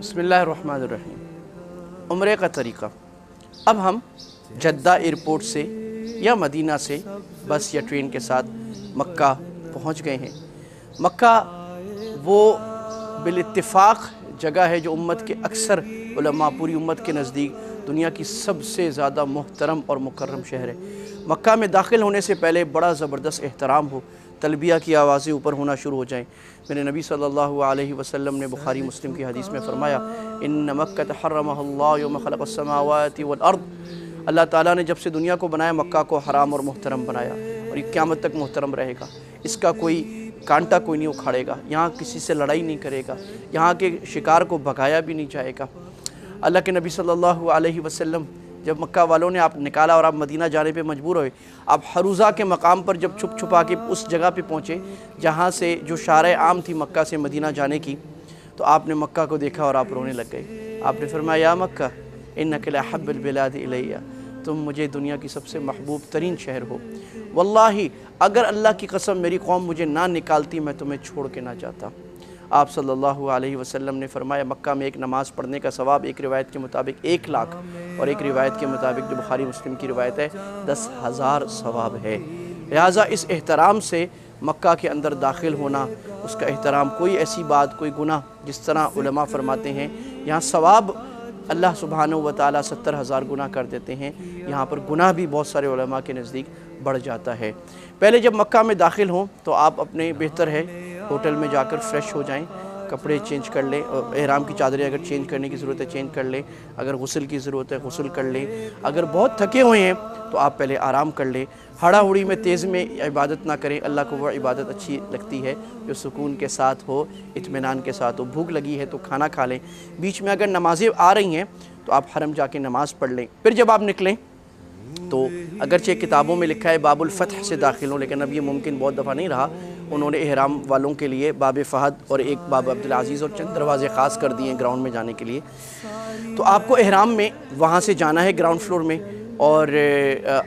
बिस्मिल्लाहिर्रहमानिर्रहीम। उम्रे का तरीक़ा। अब हम जद्दा एयरपोर्ट से या मदीना से बस या ट्रेन के साथ मक्का पहुंच गए हैं। मक्का वो बिल-इत्तिफ़ाक़ जगह है जो उम्मत के अक्सर उलमा पूरी उम्मत के नज़दीक दुनिया की सबसे ज़्यादा मुहतरम और मुकर्रम शहर है। मक्का में दाखिल होने से पहले बड़ा ज़बरदस्त एहतराम हो, तलबिया की आवाज़ें ऊपर होना शुरू हो जाएं। मेरे नबी सल्लल्लाहु अलैहि वसल्लम ने बुखारी मुस्लिम की हदीस में फ़रमाया, इन्न मक्का हर्रमहल्लाहु यौम खलक़स समावाति वल अर्द। अल्लाह ताला ने जब से दुनिया को बनाया मक्का को हराम और मुहतरम बनाया और ये क़यामत तक मुहतरम रहेगा। इसका कोई कांटा कोई नहीं उखाड़ेगा, यहाँ किसी से लड़ाई नहीं करेगा, यहाँ के शिकार को भगाया भी नहीं जाएगा। अल्लाह के नबी सल्लल्लाहु अलैहि वसल्लम जब मक्का वालों ने आप निकाला और आप मदीना जाने पे मजबूर हुए, आप हरूज़ा के मकाम पर जब छुप छुपा के उस जगह पे पहुँचे जहाँ से जो शारे आम थी मक्का से मदीना जाने की, तो आपने मक्का को देखा और आप रोने लग गए। आपने फरमाया, या मक्का इन्नका लअहब्बुल बिलादि इलैया, तुम मुझे दुनिया की सबसे महबूब तरीन शहर हो। वल्लाही अगर अल्लाह की कसम मेरी कौम मुझे ना निकालती मैं तुम्हें छोड़ के ना जाता। आप सल्लल्लाहु अलैहि वसल्लम ने फरमाया, मक्का में एक नमाज़ पढ़ने का सवाब एक रिवायत के मुताबिक 1 लाख और एक रिवायत के मुताबिक जो बुखारी मुस्लिम की रिवायत है 10,000 सवाब है। लिहाजा इस एहतराम से मक्का के अंदर दाखिल होना, उसका एहतराम, कोई ऐसी बात कोई गुनाह, जिस तरह उलमा फरमाते हैं यहाँ सवाब अल्लाह सुब्हानहू व तआला 70,000 गुनाह कर देते हैं, यहाँ पर गुनाह भी बहुत सारे उलमा के नज़दीक बढ़ जाता है। पहले जब मक्का में दाखिल हों तो आप अपने बेहतर है होटल में जाकर फ़्रेश हो जाएं, कपड़े चेंज कर लें, एहराम की चादरें अगर चेंज करने की ज़रूरत है चेंज कर लें, अगर गुस्ल की ज़रूरत है गुस्ल कर लें, अगर बहुत थके हुए हैं तो आप पहले आराम कर लें। हड़ाहुड़ी में तेज़ में इबादत ना करें, अल्लाह को वह इबादत अच्छी लगती है जो सुकून के साथ हो, इत्मीनान के साथ हो। भूख लगी है तो खाना खा लें, बीच में अगर नमाज़ें आ रही हैं तो आप हरम जाके नमाज़ पढ़ लें। फिर जब आप निकलें तो अगरचे किताबों में लिखा है बाबुल फ़तह से दाखिल हों, लेकिन अब ये मुमकिन बहुत दफ़ा नहीं रहा। उन्होंने एहराम वालों के लिए बाब फ़हद और एक बाब अब्दुल अज़ीज़ और चंद दरवाज़े ख़ास कर दिए हैं ग्राउंड में जाने के लिए। तो आपको एहराम में वहाँ से जाना है ग्राउंड फ्लोर में और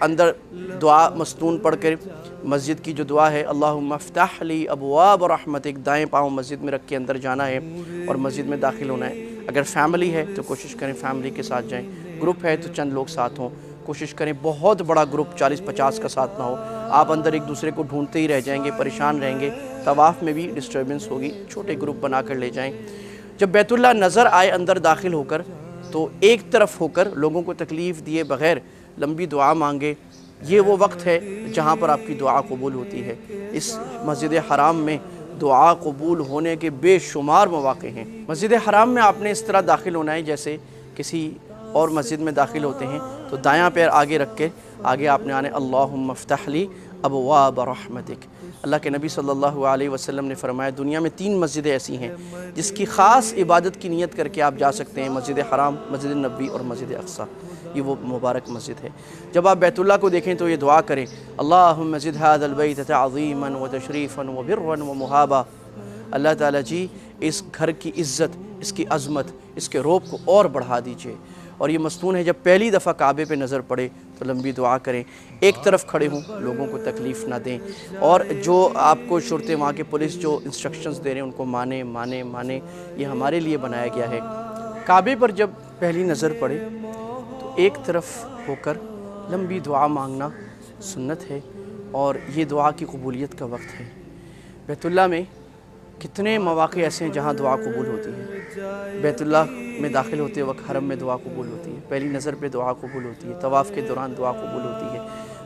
अंदर दुआ मस्तून पढ़ कर मस्जिद की जो दुआ है, अल्लाहुम्मा फ़्तह ली अबवाब रहमतिक, दाएँ पाँव मस्जिद में रख के अंदर जाना है और मस्जिद में दाखिल होना है। अगर फैमिली है तो कोशिश करें फैमिली के साथ जाएँ, ग्रुप है तो चंद लोग साथ हों, कोशिश करें बहुत बड़ा ग्रुप 40-50 का साथ ना हो। आप अंदर एक दूसरे को ढूंढते ही रह जाएंगे, परेशान रहेंगे, तवाफ़ में भी डिस्टर्बेंस होगी। छोटे ग्रुप बना कर ले जाएं। जब बैतुल्लाह नज़र आए अंदर दाखिल होकर तो एक तरफ होकर लोगों को तकलीफ़ दिए बग़ैर लंबी दुआ मांगे। ये वो वक्त है जहाँ पर आपकी दुआ कबूल होती है। इस मस्जिद हराम में दुआ कबूल होने के बेशुमार मौक़े हैं। मस्जिद हराम में आपने इस तरह दाखिल होना है जैसे किसी और मस्जिद में दाखिल होते हैं तो दायां पैर आगे रख के आगे आपने आने अल्लाहुम्मा फ़्तह ली अबवाब रहमतिक। अल्लाह के नबी सल्लल्लाहु अलैहि वसल्लम ने फरमाया, दुनिया में 3 मस्जिदें ऐसी हैं जिसकी ख़ास इबादत की नीयत करके आप जा सकते हैं, मस्जिद हराम, मस्जिद नबी और मस्जिद अक़सा। ये वो मुबारक मस्जिद है। जब आप बैतुल्लाह को देखें तो ये दुआ करें, अल्लाहुम्मा ज़िद हाज़ल बैत तअज़ीमन व तशरीफ़न व बिर्रन व मुहाबा। अल्लाह ताला जी इस घर की इज़्ज़त, इसकी अज़मत, इसके रौब को और बढ़ा दीजिए। और ये मस्तून है जब पहली दफ़ा काबे पे नज़र पड़े तो लंबी दुआ करें, एक तरफ खड़े हों, लोगों को तकलीफ़ ना दें और जो आपको शुरते वहाँ के पुलिस जो इंस्ट्रक्शंस दे रहे हैं उनको माने माने माने। ये हमारे लिए बनाया गया है। काबे पर जब पहली नज़र पड़े तो एक तरफ होकर लंबी दुआ मांगना सुन्नत है और ये दुआ की कबूलियत का वक्त है। बैतुल्लाह में कितने मौक़े ऐसे हैं जहाँ दुआ कबूल होती है। बैतुल्लाह में दाखिल होते वक्त हरम में दुआ कबूल होती है, पहली नज़र पे दुआ कबूल होती है, तवाफ़ के दौरान दुआ कबूल होती है,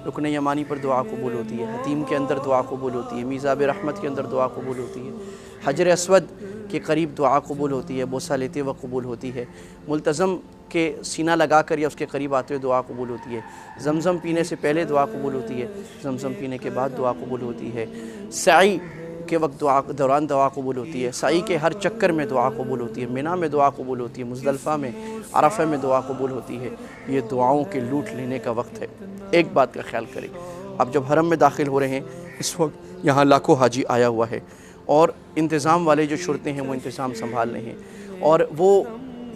रुकन यमानी पर दुआ कबूल होती है, हतीम के अंदर दुआ कबूल होती है, मीज़ाब रहमत के अंदर दुआ कबूल होती है, हजर अस्वद के करीब दुआ कबूल होती है, बोसा लेते वक्त कबूल होती है, मुल्तज़म के सीना लगा कर या उसके करीब आते हुए दुआ कबूल होती है, ज़मज़म पीने से पहले दुआ कबूल होती है, ज़मज़म पीने के बाद दुआ कबूल होती है, साई के वक्त दुआ दौरान दुआ कबूल होती है, साई के हर चक्कर में दुआ कबूल होती है, मिना में दुआ कबूल होती है, मुज़दलिफ़ा में, अरफ़ा में दुआ कबूल होती है। ये दुआओं के लूट लेने का वक्त है। एक बात का ख्याल करें, अब जब हरम में दाखिल हो रहे हैं इस वक्त यहाँ लाखों हाजी आया हुआ है और इंतज़ाम वाले जो शुरते हैं वो इंतज़ाम संभाल रहे हैं और वो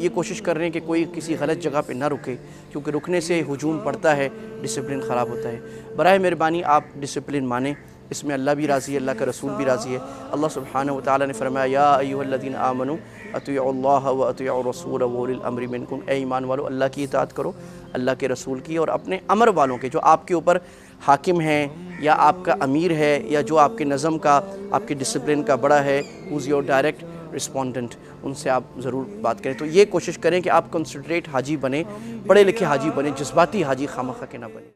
ये कोशिश कर रहे हैं कि कोई किसी गलत जगह पे ना रुके, क्योंकि रुकने से हुजूम पड़ता है, डिसिप्लिन ख़राब होता है। बराए मेहरबानी आप डिसिप्लिन मानें, اس میں اللہ بھی راضی ہے، اللہ کا رسول بھی راضی ہے۔ اللہ سبحانہ وتعالی نے فرمایا یا ایھا الذین آمنوا اطیعوا اللہ و اطیعوا الرسول واولی الامر منکم، اے ایمان والو اللہ کی اطاعت کرو، اللہ کے رسول کی اور اپنے امر والوں کے، جو آپ کے اوپر حاکم ہیں یا آپ کا امیر ہے یا جو آپ کے نظم کا، آپ کے ڈسپلن کا بڑا ہے، who's your direct respondent، ان سے آپ ضرور بات کریں۔ تو یہ کوشش کریں کہ آپ کنسنٹریٹ حاجی بنیں، پڑھے لکھے حاجی بنیں، جذباتی حاجی خواہ مخواہ کے نہ بنیں۔